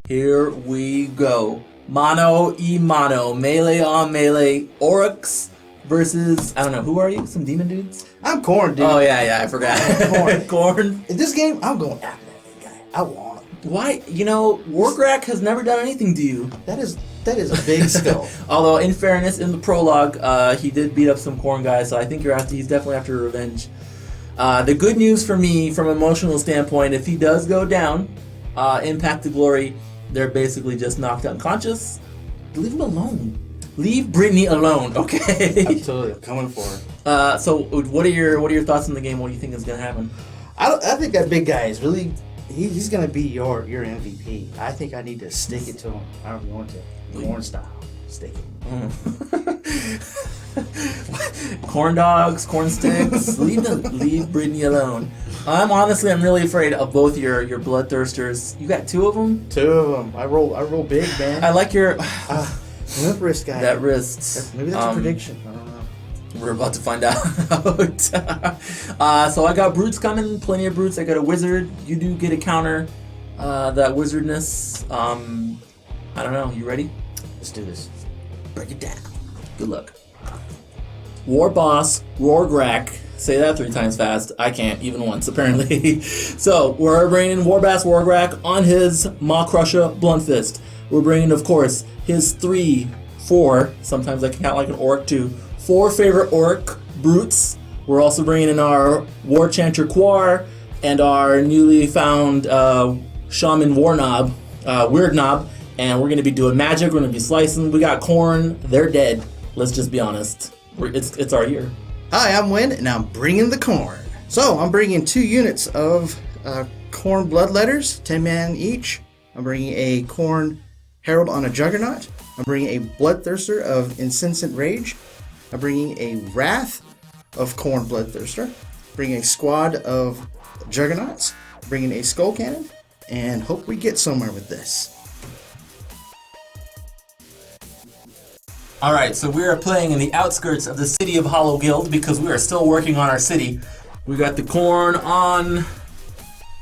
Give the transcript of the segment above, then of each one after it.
Here we go. Mano y mano. Melee on melee. Orruks versus, I don't know, who are you? Some demon dudes? I'm Khorne, dude. Oh, yeah, I forgot. Khorne. In this game, I'm going after that big guy. I want him. Why? You know, Wargrak has never done anything to you. That is a big skill. Although, in fairness, in the prologue, he did beat up some Khorne guys, so I think he's definitely after revenge. The good news for me, from an emotional standpoint, if he does go down, Impact to Glory, they're basically just knocked unconscious. Leave him alone. Leave Brittany alone, okay? Absolutely, I'm coming for her. So, what are your thoughts on the game? What do you think is going to happen? I think that big guy is really... He's going to be your MVP. I think I need to stick it to him. However you want to. Khorne style. Stick it. Corn dogs, corn sticks. leave Brittany alone. I'm really afraid of both your bloodthirsters. You got two of them? Two of them. I roll big, man. I like your limp wrist guy. That wrist. Maybe that's a prediction. I don't know. We're about to find out. So I got brutes coming, plenty of brutes. I got a wizard. You do get a counter that wizardness. I don't know. You ready? Let's do this. Break it down. Good luck. War boss, Wargrak. Say that 3 times fast. I can't, even once, apparently. So, we're bringing Warbass Wargrak on his Maw Crusher Blunt Fist. We're bringing, of course, his 3, 4, sometimes I can count like an Orruk too, 4 favorite Orruk brutes. We're also bringing in our War Chanter Quar and our newly found Shaman War Knob, Weird Knob. And we're going to be doing magic, we're going to be slicing. We got Khorne, they're dead. Let's just be honest. It's our year. Hi, I'm Win, and I'm bringing the Khorne. So, I'm bringing 2 units of Khorne Bloodletters, 10 man each. I'm bringing a Khorne Herald on a Juggernaut. I'm bringing a Bloodthirster of Insensate Rage. I'm bringing a Wrath of Khorne Bloodthirster. Bringing a squad of Juggernauts. Bringing a Skull Cannon. And hope we get somewhere with this. Alright, so we are playing in the outskirts of the city of Hollow Guild because we are still working on our city. We got the Khorne on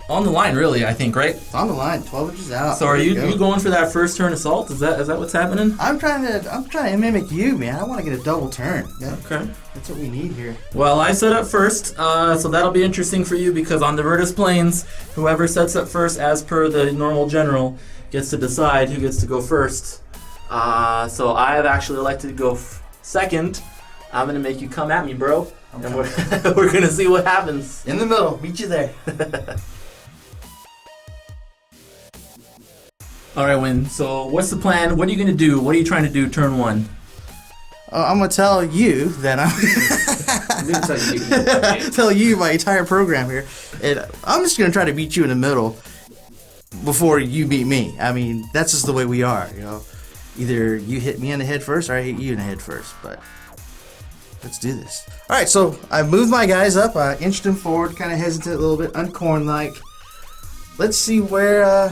the line, really, I think, right? It's on the line, 12 inches out. So are you going for that first turn assault? Is that what's happening? I'm trying to mimic you, man. I want to get a double turn. Yeah. Okay. That's what we need here. Well, I set up first, so that'll be interesting for you because on the Virtus Plains, whoever sets up first as per the normal general gets to decide who gets to go first. So I have actually elected to go second. I'm going to make you come at me, bro. And we're going to see what happens. In the middle. Meet you there. All right, Win. So what's the plan? What are you going to do? What are you trying to do turn 1? I'm going to tell you that tell you my entire program here. And I'm just going to try to beat you in the middle before you beat me. I mean, that's just the way we are, you know. Either you hit me in the head first or I hit you in the head first, but let's do this. All right, so I moved my guys up. I inched them forward, kind of hesitant a little bit, uncorn-like. Let's see where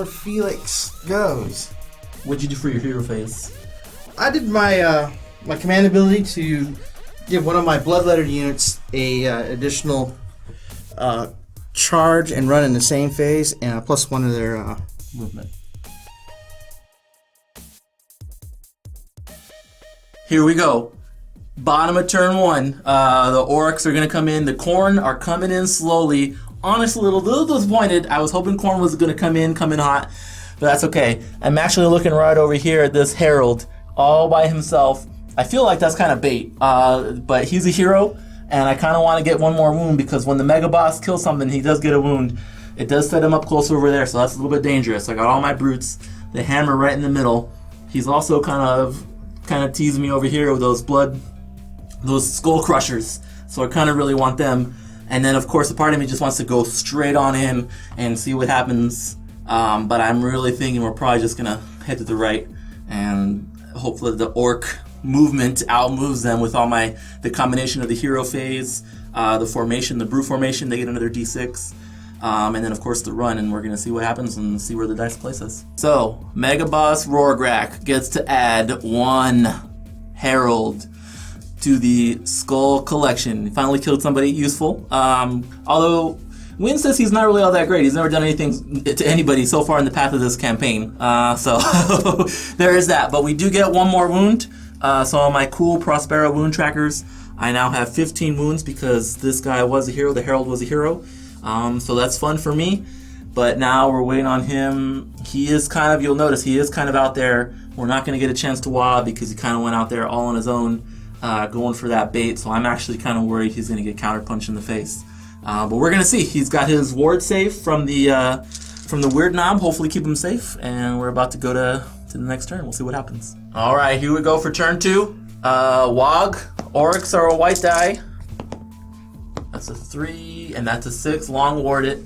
Felix goes. What'd you do for your hero phase? I did my my command ability to give one of my bloodletter units a additional charge and run in the same phase, and +1 of their movement. Here we go. Bottom of turn 1. The Orruks are going to come in. The Khorne are coming in slowly. Honestly, a little disappointed. I was hoping Khorne was going to come in hot. But that's okay. I'm actually looking right over here at this Herald. All by himself. I feel like that's kind of bait. But he's a hero. And I kind of want to get one more wound. Because when the Mega Boss kills something, he does get a wound. It does set him up close over there. So that's a little bit dangerous. I got all my brutes. The hammer right in the middle. He's also kind of teasing me over here with those skull crushers. So I kind of really want them. And then of course a part of me just wants to go straight on in and see what happens. But I'm really thinking we're probably just gonna head to the right and hopefully the Orc movement outmoves them with all the combination of the hero phase, the formation, the brute formation, they get another D6. And then of course the run, and we're going to see what happens and see where the dice place us. So, Mega Boss Rorgrak gets to add 1 Herald to the Skull Collection. He finally killed somebody useful. Although Win says he's not really all that great. He's never done anything to anybody so far in the path of this campaign. So there is that. But we do get one more wound. So on my cool Prospero wound trackers, I now have 15 wounds because this guy was a hero. The Herald was a hero. So that's fun for me. But now we're waiting on him. He is kind of, you'll notice, he is kind of out there. We're not going to get a chance to WA because he kind of went out there all on his own, going for that bait. So I'm actually kind of worried he's going to get counterpunched in the face. But we're going to see. He's got his ward safe from the weird knob. Hopefully keep him safe. And we're about to go to the next turn. We'll see what happens. All right, here we go for turn 2. Wog. Orruks are a white die. That's a 3, and that's a 6. Long ward it.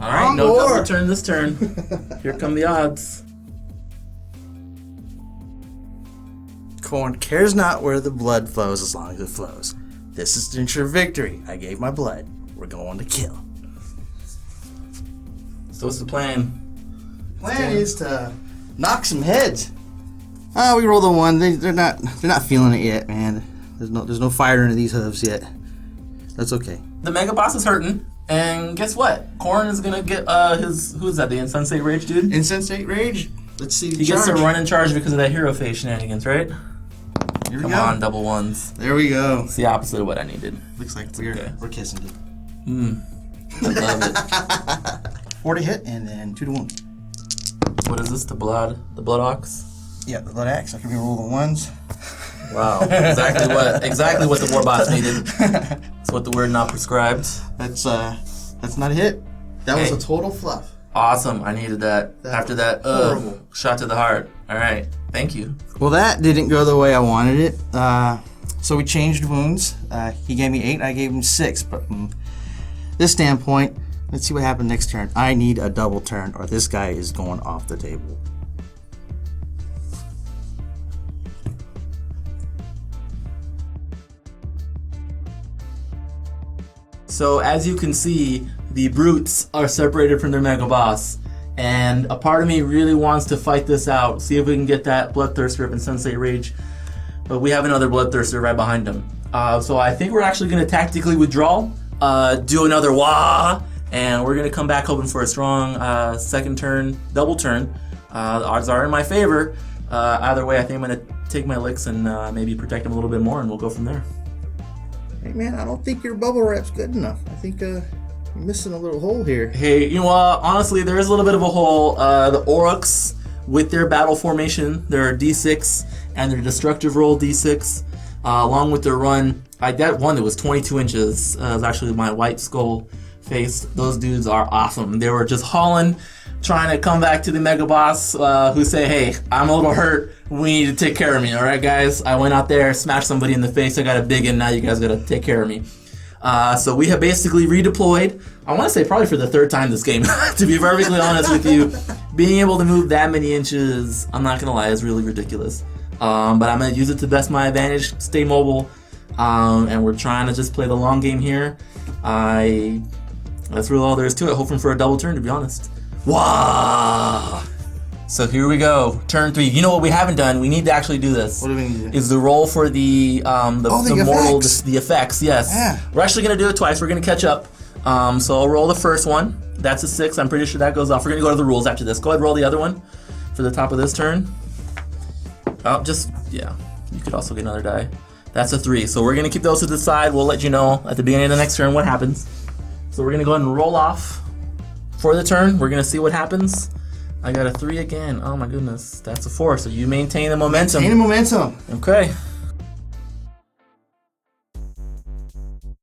All right, no double turn this turn. Here come the odds. Khorne cares not where the blood flows as long as it flows. This is to ensure victory. I gave my blood. We're going to kill. So what's the plan? Plan is to knock some heads. We rolled a 1. They're not feeling it yet, man. There's no fire into these hooves yet. That's okay. The Mega Boss is hurting, and guess what? Khorne is gonna get who's that? The Insensate Rage dude? Insensate Rage. Let's see. He gets to run in charge because of that hero phase shenanigans, right? Here we Come go. on, double 1s. There we go. It's the opposite of what I needed. Looks like we're kissing it. I love it. 4 to hit and then 2 to wound. What is this? The blood ox? Yeah, the blood axe. I can roll the 1s. Wow, exactly what the war boss needed. That's what the word not prescribed. That's not a hit. That was a total fluff. Awesome, I needed that. After that shot to the heart. All right, thank you. Well, that didn't go the way I wanted it. So we changed wounds. He gave me 8. I gave him 6. But from this standpoint, let's see what happens next turn. I need a double turn, or this guy is going off the table. So as you can see, the brutes are separated from their Mega Boss, and a part of me really wants to fight this out, see if we can get that bloodthirster of Insensate Rage, but we have another bloodthirster right behind him. So I think we're actually going to tactically withdraw, do another wah, and we're going to come back hoping for a strong second turn, double turn. The odds are in my favor. Either way, I think I'm going to take my licks and maybe protect him a little bit more, and we'll go from there. Hey man, I don't think your bubble wrap's good enough. I think you're missing a little hole here. Hey, you know what? Honestly, there is a little bit of a hole. The Orruks, with their battle formation, their D6 and their destructive roll D6, along with their run, that one that was 22 inches was actually my white skull face. Those dudes are awesome. They were just hauling, trying to come back to the Mega Boss, who say, hey, I'm a little hurt. We need to take care of me, all right, guys? I went out there, smashed somebody in the face. I got a big one. Now you guys got to take care of me. So we have basically redeployed. I want to say probably for the 3rd time this game, to be perfectly honest with you. Being able to move that many inches, I'm not going to lie, is really ridiculous. But I'm going to use it to best my advantage, stay mobile, and we're trying to just play the long game here. That's really all there is to it, hoping for a double turn, to be honest. Wow! So here we go, turn 3. You know what we haven't done? We need to actually do this. What do we need to do? Is the roll for the effects. The effects, yes. Yeah. We're actually going to do it twice. We're going to catch up. So I'll roll the first one. That's a 6. I'm pretty sure that goes off. We're going to go to the rules after this. Go ahead, roll the other one for the top of this turn. You could also get another die. That's a 3. So we're going to keep those to the side. We'll let you know at the beginning of the next turn what happens. So we're going to go ahead and roll off for the turn. We're going to see what happens. I got a 3 again. Oh my goodness. That's a 4. So you maintain the momentum. Maintain the momentum. Okay.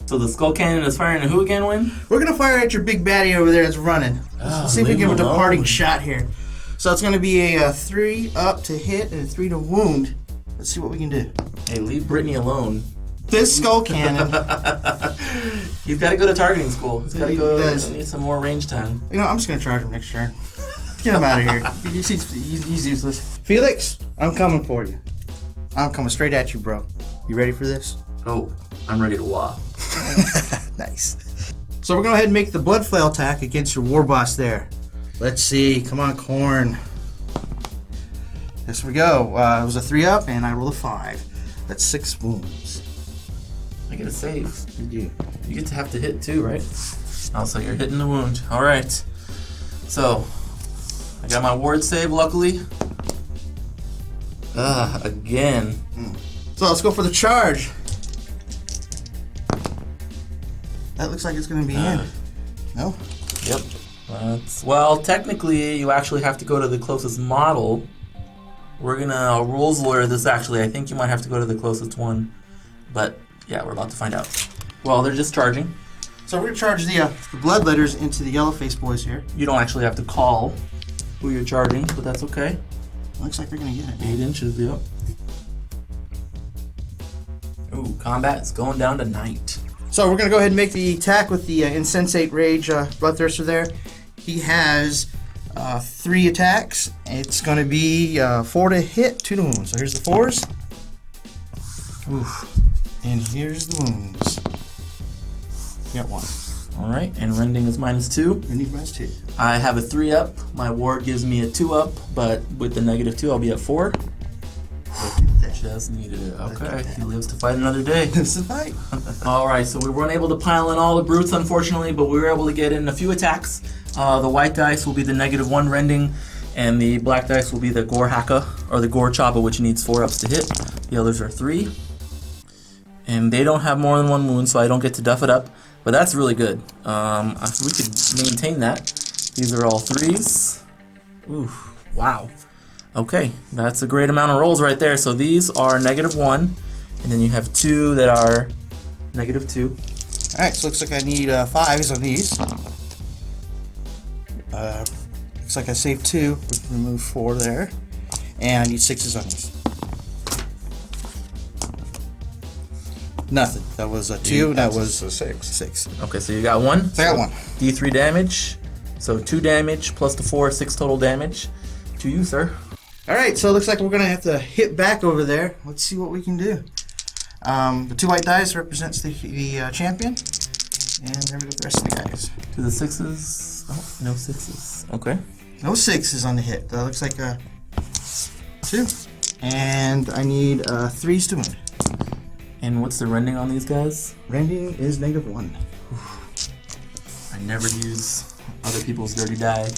So the skull cannon is firing at who again, Win? We're going to fire at your big baddie over there that's running. Let's see if we can give a departing shot here. So it's going to be a 3 up to hit and a 3 to wound. Let's see what we can do. Hey, leave Brittany alone. This skull cannon. He's got to go to targeting school. He's got to go. Does. Need some more range time. You know, I'm just going to charge him next turn. Get him out of here. He's useless. Felix, I'm coming for you. I'm coming straight at you, bro. You ready for this? Oh, I'm ready to wah. Nice. So we're going to go ahead and make the blood flail attack against your war boss there. Let's see. Come on, Khorne. Yes, we go. It was a 3 up, and I rolled a 5. That's 6 wounds. I get a save. You do. You get to have to hit too, right? Also, you're hitting the wound. All right. So, I got my ward save, luckily. Again. So let's go for the charge. That looks like it's going to be in. No? Yep. Well, technically, you actually have to go to the closest model. We're going to rules lawyer this, actually. I think you might have to go to the closest one. But, yeah, we're about to find out. Well, they're just charging. So we're going to charge the bloodletters into the yellow face boys here. You don't actually have to call who you're charging, but that's okay. Looks like they're going to get it. 8 inches, yep. Ooh, combat is going down tonight. So we're going to go ahead and make the attack with the Insensate Rage Bloodthirster there. He has 3 attacks. It's going to be 4 to hit, 2 to wound. So here's the 4s. Oof. And here's the wounds. Got 1. All right, and rending is -2. We need -2. I have a 3 up. My ward gives me a 2 up, but with the -2, I'll be at 4. Just needed it. Okay, he lives to fight another day. This is fight. All right, so we weren't able to pile in all the brutes, unfortunately, but we were able to get in a few attacks. The white dice will be the -1 rending, and the black dice will be the gore haka, or the gore chopper, which needs 4 ups to hit. The others are 3. And they don't have more than 1 wound, so I don't get to duff it up. But that's really good. If we could maintain that. These are all 3s. Ooh, wow. Okay, that's a great amount of rolls right there. So these are -1, and then you have 2 that are -2. Alright, so looks like I need 5s on these. Looks like I saved 2. We can remove 4 there. And I need 6s on these. Nothing. That was a 2. That was a 6. 6. Okay, so you got 1. So I got 1. D3 damage. So 2 damage plus the 4, 6 total damage to you, sir. Alright, so it looks like we're going to have to hit back over there. Let's see what we can do. The 2 white dice represents the champion. And there we go with the rest of the guys. To the 6s. Oh, no 6s. Okay. No 6s on the hit. That looks like a 2. And I need 3s to wound. And what's the rending on these guys? Rending is -1. I never use other people's dirty die.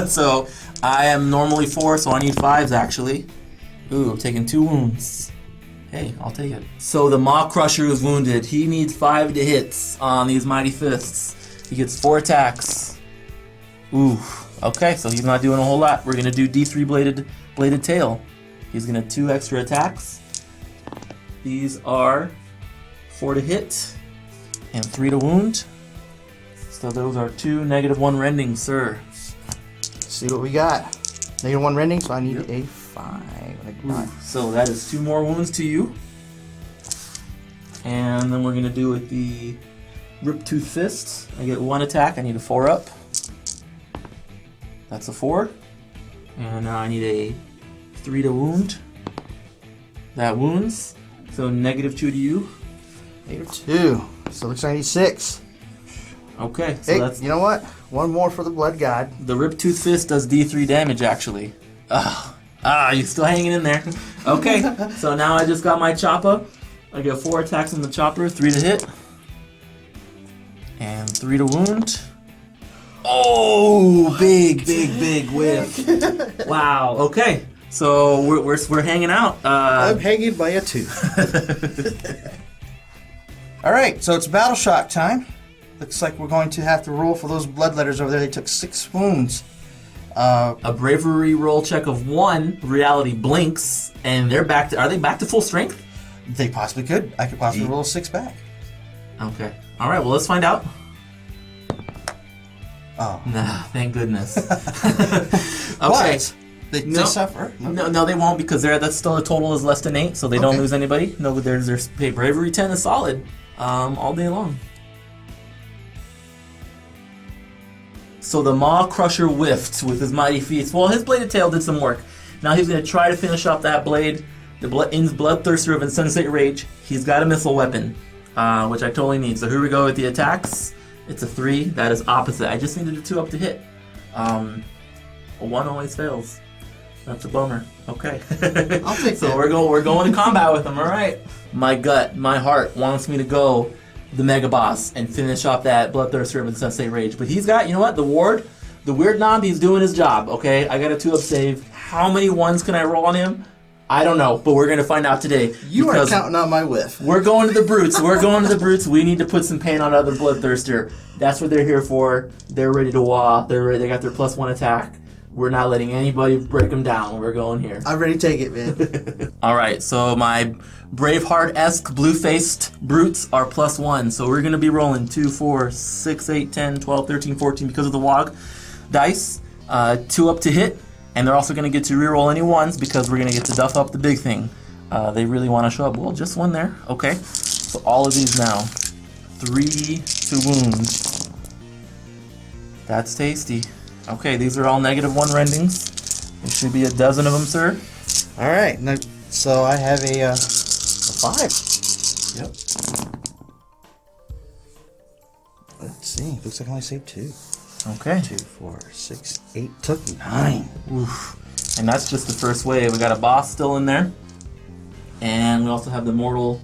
So I am normally 4, so I need 5s actually. Ooh, I'm taking 2 wounds. Hey, I'll take it. So the Maw Crusher is wounded. He needs 5 to hits on these Mighty Fists. He gets 4 attacks. Ooh, okay, so he's not doing a whole lot. We're gonna do D3 bladed tail. He's gonna 2 extra attacks. These are 4 to hit and 3 to wound. So those are 2 -1 rendings, sir. See what we got. -1 rending, so I need a 5. So that is 2 more wounds to you. And then we're going to do with the Rip-Tooth Fist. I get 1 attack. I need a 4 up. That's a 4. And now I need a 3 to wound. That wounds. So -2 to you. -2. So looks like I need 6. Okay, so hey, that's... You know what? 1 more for the Blood God. The Rip-Tooth Fist does D3 damage, actually. You're still hanging in there. Okay, so now I just got my chopper. I get 4 attacks on the chopper, 3 to hit. And 3 to wound. Oh, big whiff. Wow, okay. So we're hanging out. I'm hanging by a 2. Alright, so it's Battleshock time. Looks like we're going to have to roll for those bloodletters over there. They took 6 wounds. A bravery roll check of 1. Reality blinks, and they're back to. Are they back to full strength? They possibly could. I could possibly roll 6 back. Okay. All right. Well, let's find out. Oh. Nah, thank goodness. Okay. But They suffer. No, they won't because that's still a total is less than 8, so they don't lose anybody. No, their bravery 10 is solid all day long. So the Maw Crusher whiffed with his mighty feats. Well, his bladed tail did some work. Now he's going to try to finish off that blade. The Bloodthirster of Insensate Rage. He's got a missile weapon, which I totally need. So here we go with the attacks. It's a 3. That is opposite. I just needed a 2 up to hit. A 1 always fails. That's a bummer. Okay. I'll take so that. we're going to combat with him. All right. My gut, my heart wants me to go the Mega Boss and finish off that Bloodthirster with Sensei Rage. But he's got, you know what, the Ward, the Weird Knob, he's doing his job, okay? I got a 2-up save. How many ones can I roll on him? I don't know, but we're going to find out today. You are counting on my whiff. We're going to the Brutes. We're going to the Brutes. We need to put some pain on other Bloodthirster. That's what they're here for. They're ready to wah. They're ready. They got their +1 attack. We're not letting anybody break them down. We're going here. I'm ready to take it, man. All right, so my Braveheart-esque blue-faced Brutes are +1. So we're going to be rolling 2, 4, 6, 8, 10, 12, 13, 14 because of the WOG dice. 2 up to hit. And they're also going to get to reroll any ones because we're going to get to duff up the big thing. They really want to show up. Well, just one there. Okay. So all of these now. 3 to wound. That's tasty. Okay, these are all -1 rendings. There should be a dozen of them, sir. All right. Now, so I have a 5. Yep. Let's see. Looks like I only saved 2. Okay. 2, 4, 6, 8. Took 9. Oof. And that's just the first wave. We got a boss still in there. And we also have the mortal,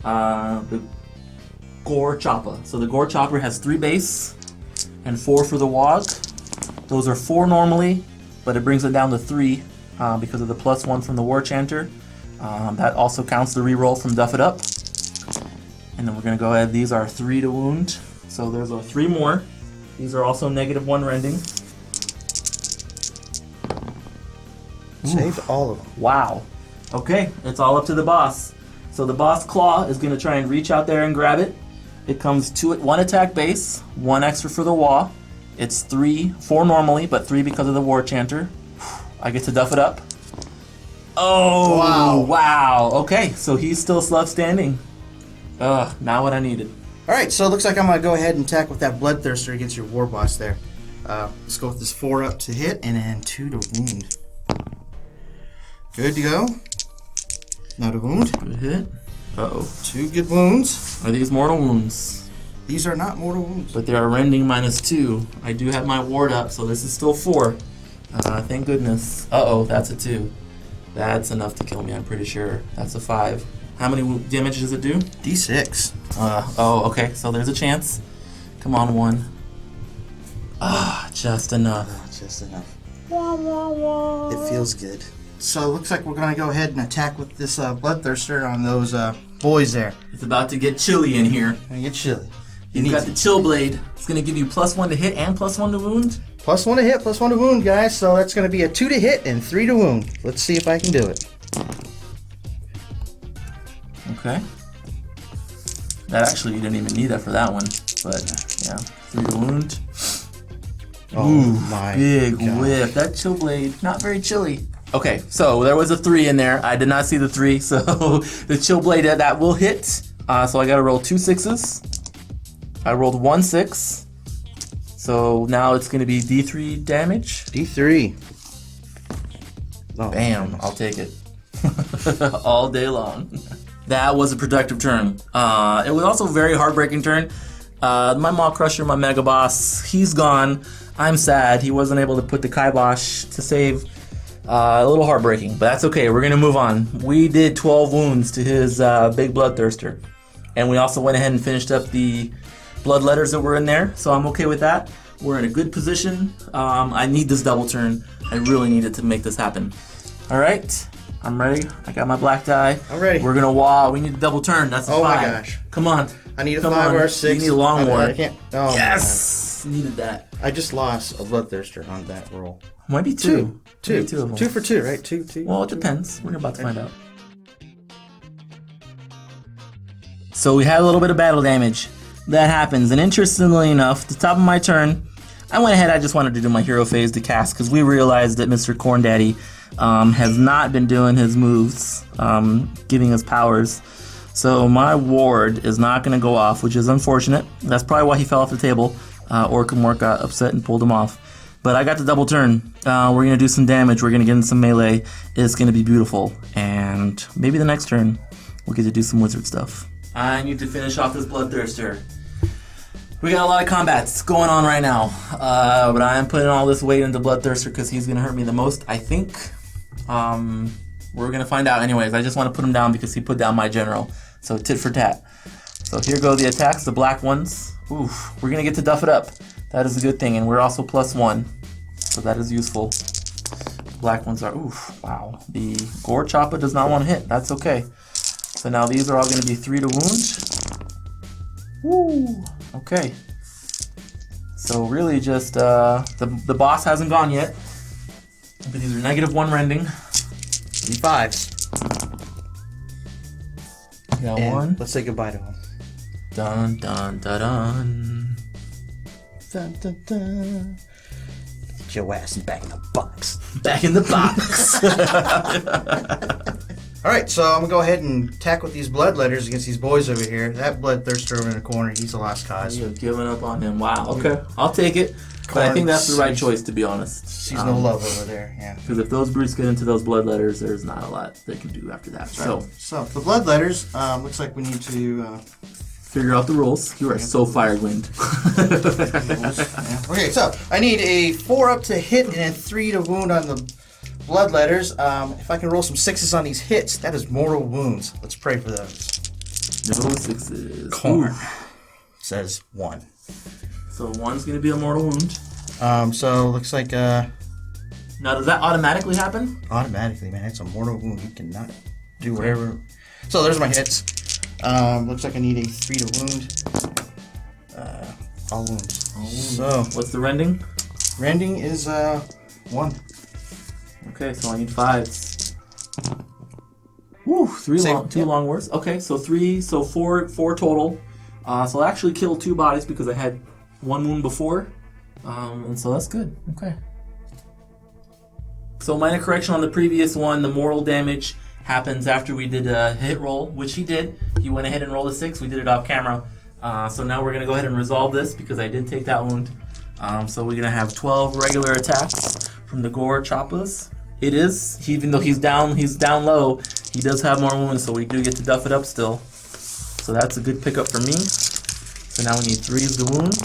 the Gore Chopper. So the Gore Chopper has 3 base and 4 for the WOG. Those are 4 normally, but it brings it down to 3 because of the +1 from the War Chanter. That also counts the reroll from Duff It Up. And then we're going to go ahead. These are 3 to wound. So there's 3 more. These are also -1 rending. Saved all of them. Wow. Okay, it's all up to the boss. So the boss claw is going to try and reach out there and grab it. It comes 1 attack base, 1 extra for the wah. It's 4 normally, but 3 because of the War Chanter. I get to Duff It Up. Oh, wow. Okay, so he's still left standing. Not what I needed. All right, so it looks like I'm going to go ahead and attack with that Bloodthirster against your War Boss there. Let's go with this 4 up to hit and then 2 to wound. Good to go. Not a wound. Good hit. Uh-oh. 2 good wounds. Are these mortal wounds? These are not mortal wounds. But they are rending -2. I do have my ward up, so this is still 4. Thank goodness. Uh-oh, that's a 2. That's enough to kill me, I'm pretty sure. That's a 5. How many damage does it do? D6. Oh, okay, so there's a chance. Come on, 1. Just enough. Just enough. It feels good. So it looks like we're going to go ahead and attack with this Bloodthirster on those boys there. It's about to get chilly in here. Gonna get chilly. You've got the Chill Blade. It's going to give you +1 to hit and +1 to wound. +1 to hit, +1 to wound, guys. So that's going to be a 2 to hit and 3 to wound. Let's see if I can do it. Okay. That actually, you didn't even need that for that one. But, yeah. 3 to wound. Oh, my big God. whiff. That Chill Blade, not very chilly. Okay, so there was a 3 in there. I did not see the 3, so the Chill Blade, that will hit. So I got to roll 2 6s. I rolled 1 6. So now it's going to be D3 damage. D3. Oh, Bam, I'll take it. All day long. That was a productive turn. It was also a very heartbreaking turn. My Maw Crusher, my Mega Boss, he's gone. I'm sad. He wasn't able to put the kibosh to save. A little heartbreaking, but that's okay. We're going to move on. We did 12 wounds to his big Bloodthirster. And we also went ahead and finished up the blood letters that were in there, so I'm okay with that. We're in a good position. I need this double turn. I really needed to make this happen. All right, I'm ready. I got my black die. I'm ready. We're going to wah. We need a double turn. That's a 5. Oh my gosh. Come on. I need a 5 or a 6. You need a long war. I can't. Oh, yes! Needed that. I just lost a Bloodthirster on that roll. Might be 2. Two. Maybe 2 of them. 2 for 2, right? 2, 2. Well, it depends. We're about to find out. So we had a little bit of battle damage. That happens. And interestingly enough, the top of my turn, I went ahead, I just wanted to do my hero phase to cast because we realized that Mr. Khorne Daddy has not been doing his moves, giving us powers. So my ward is not going to go off, which is unfortunate. That's probably why he fell off the table. Orc and Orc got upset and pulled him off. But I got the double turn. We're going to do some damage. We're going to get in some melee. It's going to be beautiful. And maybe the next turn, we'll get to do some wizard stuff. I need to finish off this Bloodthirster. We got a lot of combats going on right now. But I am putting all this weight into Bloodthirster because he's going to hurt me the most, I think. We're going to find out anyways. I just want to put him down because he put down my general. So tit for tat. So here go the attacks, the black ones. Oof, we're gonna get to duff it up. That is a good thing, and we're also +1, so that is useful. Black ones are, oof, wow. The Gore Chopper does not want to hit, that's okay. So now these are all gonna be 3 to wound. Woo, okay. So really just, the boss hasn't gone yet. But these are -1 rending. D5s. Got And one. let's say goodbye to him. Dun dun dun dun. Dun, dun, dun. Get your ass back in the box. Back in the box. Alright, so I'm going to go ahead and tackle these bloodletters against these boys over here. That bloodthirster over in the corner, he's the last cause. You've given up on him. Wow. Okay. I'll take it. But I think that's the right choice, to be honest. She's no love over there, yeah. Because if those brutes get into those bloodletters, there's not a lot they can do after that. Right. So the bloodletters, looks like we need to figure out the rules. You are so firewind. yeah. Okay, so I need a 4 up to hit and a 3 to wound on the bloodletters. If I can roll some 6s on these hits, that is mortal wounds. Let's pray for those. No 6s. Khorne says 1. So 1's going to be a mortal wound. So looks like Now, does that automatically happen? automatically, man, it's a mortal wound. You cannot do whatever. So there's my hits. Looks like I need a 3 to wound. All wounds. So What's the rending? rending is 1. Okay, so I need 5s. Woo, two long words. Okay, so 3, so 4 total. So I'll actually kill 2 bodies because I had 1 wound before. And so that's good. Okay. So minor correction on the previous one, the mortal damage happens after we did a hit roll, which he did. He went ahead and rolled a 6. We did it off camera. So now we're going to go ahead and resolve this because I did take that wound. So we're going to have 12 regular attacks from the Gore Choppers. It is, even though he's down low, he does have more wounds, so we do get to duff it up still. So that's a good pickup for me. So now we need 3s to wound.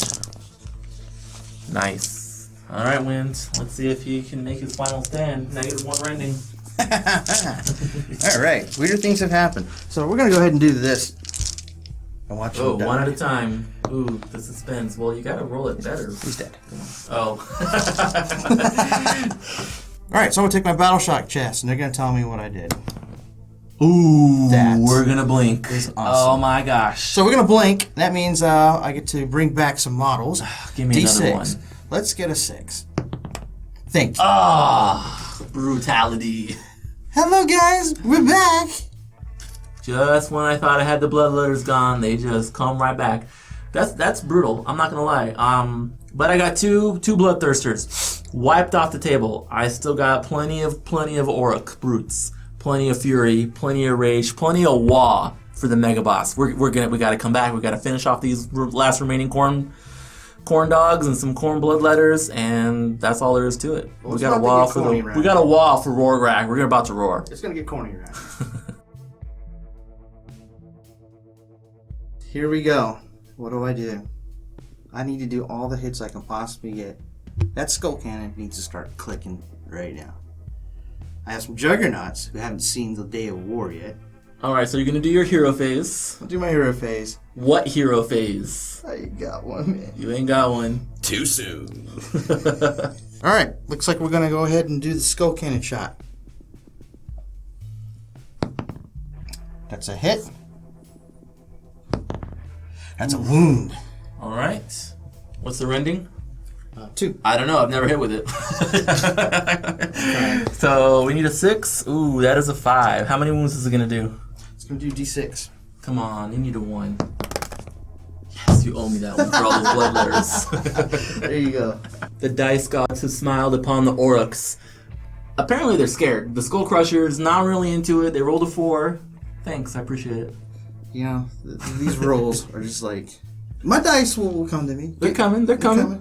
Nice. All right, Wind. Let's see if he can make his final stand. -1 rending. All right, weirder things have happened. So we're gonna go ahead and do this. And watch him die. One at a time. Ooh, the suspense. Well, you gotta roll it better. He's dead. Oh. All right, so I'm gonna take my Battleshock chest, and they're gonna tell me what I did. Ooh, That we're gonna blink. is awesome. Oh my gosh. So we're gonna blink. That means I get to bring back some models. Give me D6. another one. Let's get a 6. Thank you. Ah, brutality. Hello, guys. We're back. Just when I thought I had the bloodletters gone, they just come right back. That's brutal. I'm not gonna lie. But I got two bloodthirsters wiped off the table. I still got plenty of Orruk brutes, plenty of fury, plenty of rage, plenty of Wa for the mega boss. We gotta come back. We gotta finish off these last remaining corn dogs and some corn bloodletters, and that's all there is to it. Well, we got a wall for Rorgrak. We're about to roar. It's gonna get corny, right? Here we go. What do? I need to do all the hits I can possibly get. That skull cannon needs to start clicking right now. I have some juggernauts who haven't seen the day of war yet. Alright, so you're gonna do your hero phase. I'll do my hero phase. What hero phase? I ain't got one, man. You ain't got one. Too soon. Alright, looks like we're gonna go ahead and do the skull cannon shot. That's a hit. That's a wound. Alright. What's the rending? 2. I don't know, I've never hit with it. So we need a 6. Ooh, that is a 5. How many wounds is it gonna do? It's gonna do D6. Come on, you need a 1. Yes, you owe me that one for all those blood letters. There you go. The dice gods have smiled upon the Orruks. Apparently they're scared. The Skull Crusher's not really into it. They rolled a 4. Thanks, I appreciate it. You know, these rolls are just like, my dice will come to me. They're coming.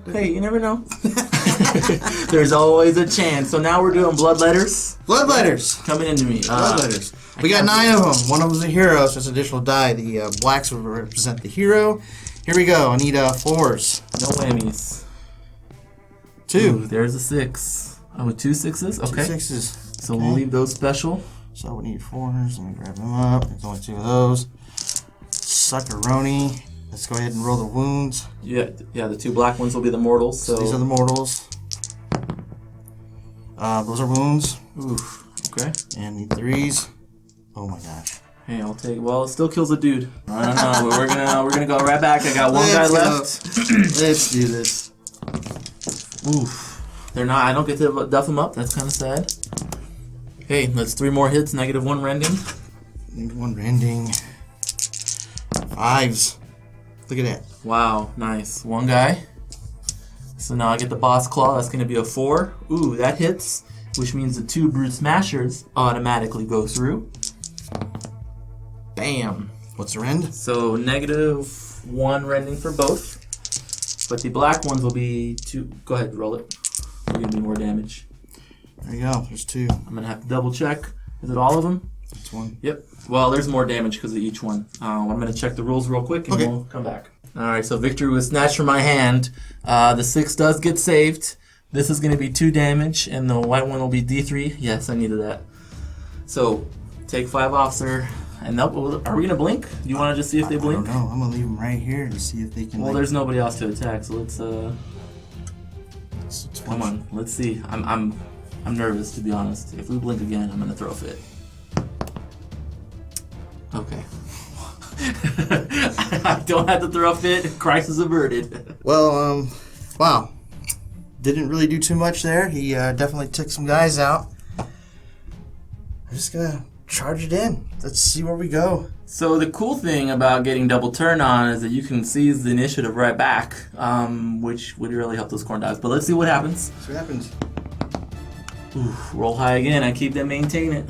Hey, you never know. There's always a chance. So now we're doing blood letters. Blood letters. Coming into me. Blood letters. We got 9 of them. One of them's a hero, so it's additional die. The blacks will represent the hero. Here we go. I need 4s. No whammies. 2. Ooh, there's a 6. Oh, 2 6s? Okay. 2 6s. So we'll leave those special. So we need 4s. Let me grab them up. There's only 2 of those. suckeroni. Let's go ahead and roll the wounds. Yeah, the 2 black ones will be the mortals. So these are the mortals. Those are wounds. Oof. Okay. And the 3s. Oh my gosh. Hey, I'll take. Well, it still kills a dude. I don't know, but we're gonna go right back. I got one guy left. Let's do this. Oof. They're not. I don't get to duff them up. That's kind of sad. Hey, that's 3 more hits. -1 rending. -1 rending. 5s. Look at that. Wow, nice. 1 guy. So now I get the boss claw. That's going to be a 4. Ooh, that hits, which means the 2 brute smashers automatically go through. Bam. What's the rend? So -1 rending for both. But the black ones will be 2. Go ahead, roll it. We're going to do more damage. There you go. There's 2. I'm going to have to double check. Is it all of them? That's 1. Yep. Well, there's more damage because of each one. I'm going to check the rules real quick and we'll come back. All right, so victory was snatched from my hand. The 6 does get saved. This is going to be 2 damage, and the white one will be D3. Yes, I needed that. So, take 5 off, sir. And are we going to blink? Do you want to just see if they blink? I don't know. I'm going to leave them right here to see if they can... Well, there's nobody else to attack, so let's come on, let's see. I'm nervous, to be honest. If we blink again, I'm going to throw a fit. Okay. I don't have to throw a fit. Crisis averted. Well, wow. Didn't really do too much there. He definitely took some guys out. I'm just going to charge it in. Let's see where we go. So the cool thing about getting double turn on is that you can seize the initiative right back, which would really help those Khorne dives. But let's see what happens. See what happens. Ooh, roll high again. I keep them maintain it.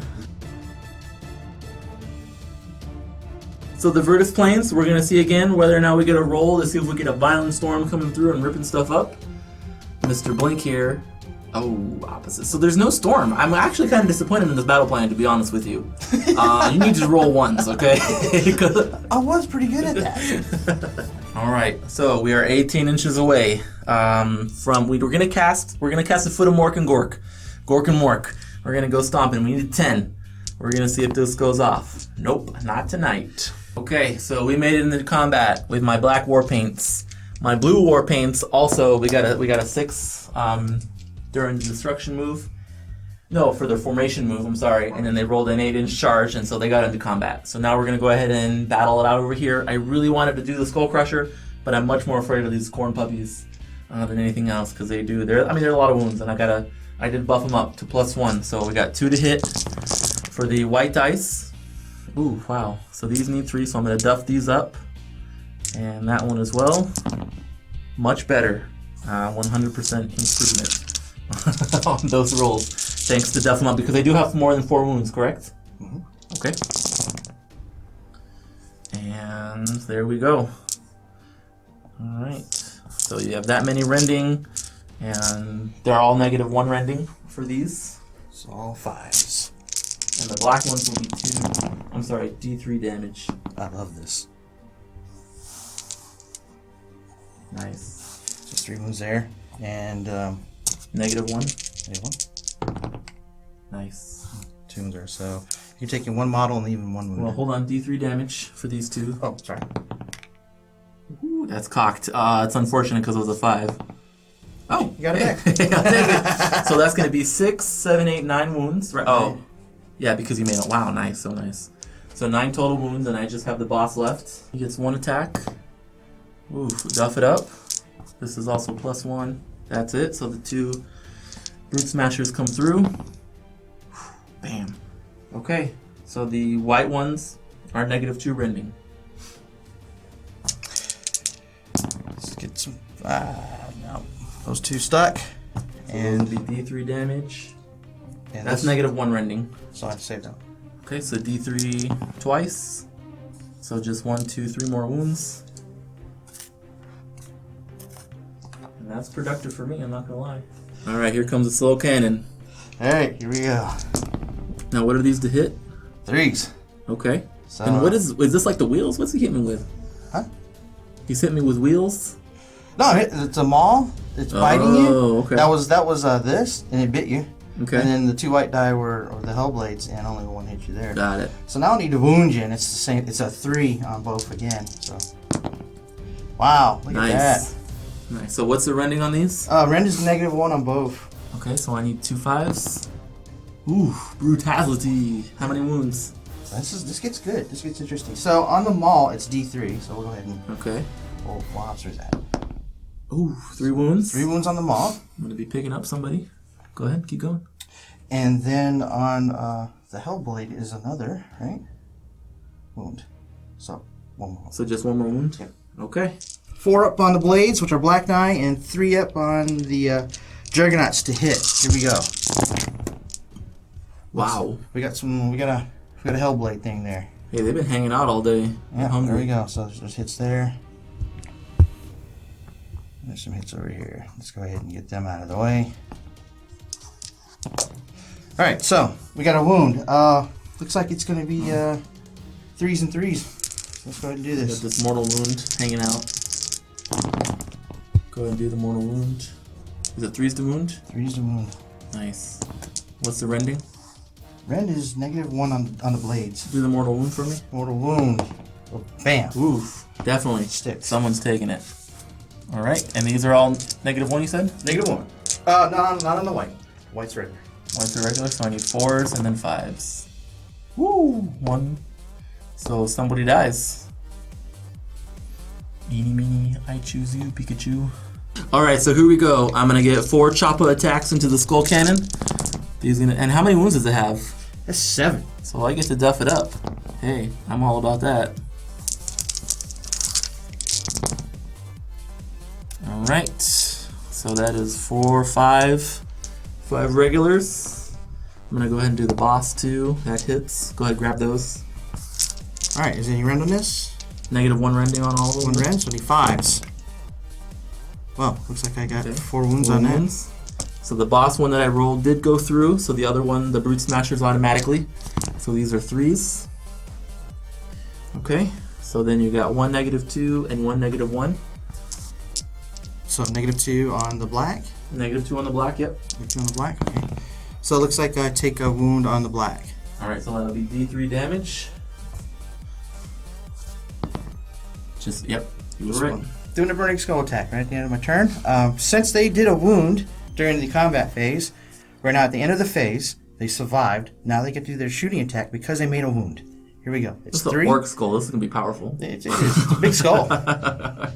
So the Virtus Plains, we're going to see again whether or not we get a roll to see if we get a violent storm coming through and ripping stuff up. Mr. Blink here. Oh, opposite. So there's no storm. I'm actually kind of disappointed in this battle plan, to be honest with you. You need to roll 1s, okay? I was pretty good at that. All right, so we are 18 inches away from. We're gonna cast a foot of Mork and Gork, Gork and Mork. We're gonna go stomping. We need 10. We're gonna see if this goes off. Nope, not tonight. Okay, so we made it into combat with my black war paints. My blue war paints also. We got a 6 during the destruction move. No, for their formation move. I'm sorry. And then they rolled an 8-inch charge, and so they got into combat. So now we're gonna go ahead and battle it out over here. I really wanted to do the Skull Crusher, but I'm much more afraid of these Khorne puppies than anything else because they do. There are a lot of wounds, and I did buff them up to +1. So we got 2 to hit for the white dice. Ooh, wow. So these need 3, so I'm going to duff these up. And that one as well. Much better. 100% improvement on those rolls. Thanks to duff them up, because they do have more than 4 wounds, correct? Mm-hmm. Okay. And there we go. Alright. So you have that many rending, and they're all -1 rending for these. It's all 5s. And the black ones will be D3 damage. I love this. Nice. Just 3 wounds there. And -1. -1. Nice. 2 wounds there. So you're taking 1 model and leaving 1 wound. Well, hold on. D3 damage for these 2. Oh, sorry. Ooh, that's cocked. It's unfortunate because it was a 5. Oh, you got it back. I'll take it. So that's going to be 6, 7, 8, 9 wounds. Right. Oh, yeah, because you made it. Wow, nice, so nice. So 9 total wounds, and I just have the boss left. He gets 1 attack. Ooh, duff it up. This is also +1. That's it. So the 2 brute smashers come through. Bam. Okay, so the white ones are -2 rending. Let's get some. No. Those 2 stuck. So and it'll be D3 damage. And that's -1 rending. So I have to save that. Okay, so D3 twice. So just 1, 2, 3 more wounds. And that's productive for me, I'm not gonna lie. Alright, here comes the slow cannon. Alright, here we go. Now what are these to hit? 3s. Okay. So, and what is this like the wheels? What's he hit me with? Huh? He's hit me with wheels? No, it's a maul. It's biting you. Oh, okay. That was this, and it bit you. Okay. And then the 2 white die were the Hellblades, and only 1 hit you there. Got it. So now I need to wound you, and it's the same. It's a 3 on both again. So, wow, look at that. Nice. So what's the rending on these? Rend is -1 on both. Okay, so I need 2 5s. Ooh, brutality. How many wounds? This gets good. This gets interesting. So on the maul, it's D3. So we'll go ahead and Okay. pull lobsters at. Ooh, 3 wounds. 3 wounds on the maul. I'm gonna be picking up somebody. Go ahead, keep going. And then on the Hellblade is another, right? Wound. So 1 more. So just 1 more wound? Yep. Okay. 4 up on the blades, which are black die, and 3 up on the juggernauts to hit. Here we go. Wow. We got a Hellblade thing there. Hey, they've been hanging out all day. Yeah, Hungry. there we go. So there's hits there. There's some hits over here. Let's go ahead and get them out of the way. All right, so we got a wound. Looks like it's going to be 3s and 3s. Let's go ahead and do Got this. this mortal wound hanging out. Go ahead and do the mortal wound. Is it 3s to wound? 3s to wound. Nice. What's the rending? Rend is -1 on the blades. Do the mortal wound for me. Mortal wound. Oh, bam. Oof. Definitely. Sticks. Someone's taking it. All right. And these are all -1, you said? -1. No, not on the white. White's regular. One's the regular, so I need 4s and then 5s. Woo! 1. So somebody dies. Eeny, meeny, I choose you, Pikachu. Alright, so here we go. I'm gonna get 4 chopper attacks into the skull cannon. And how many wounds does it have? That's 7. So I get to duff it up. Hey, I'm all about that. Alright. So that is 4, 5 regulars. I'm gonna go ahead and do the boss too. That hits. Go ahead, grab those. Alright, is there any rend on this? -1 rending on all of them. 1 rend, so I need 5s. Well, looks like I got Okay. 4 wounds 4 on that. wounds. So the boss one that I rolled did go through, so the other one, the brute smashers automatically. So these are 3s. Okay, so then you got 1 -2 and 1 -1. So -2 on the black. -2 on the black, yep. -2 on the black, okay. So it looks like I take a wound on the black. Alright, so that'll be D3 damage. Yep, you were right. Doing a burning skull attack right at the end of my turn. Since they did a wound during the combat phase, we're now at the end of the phase. They survived. Now they get to do their shooting attack because they made a wound. Here we go. It's This is 3. an orc skull. This is gonna be powerful. It is. It's a big skull.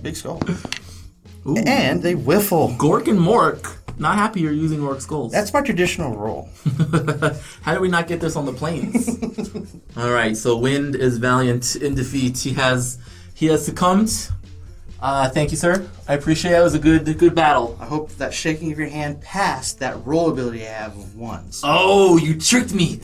Big skull. Ooh. And they whiffle. Gork and Mork. Not happy you're using orc skulls. That's my traditional roll. How did we not get this on the planes? Alright, so Wind is valiant in defeat. He has succumbed. Thank you, sir. I appreciate it. It was a good battle. I hope that shaking of your hand passed that roll ability I have of 1s. Oh, you tricked me.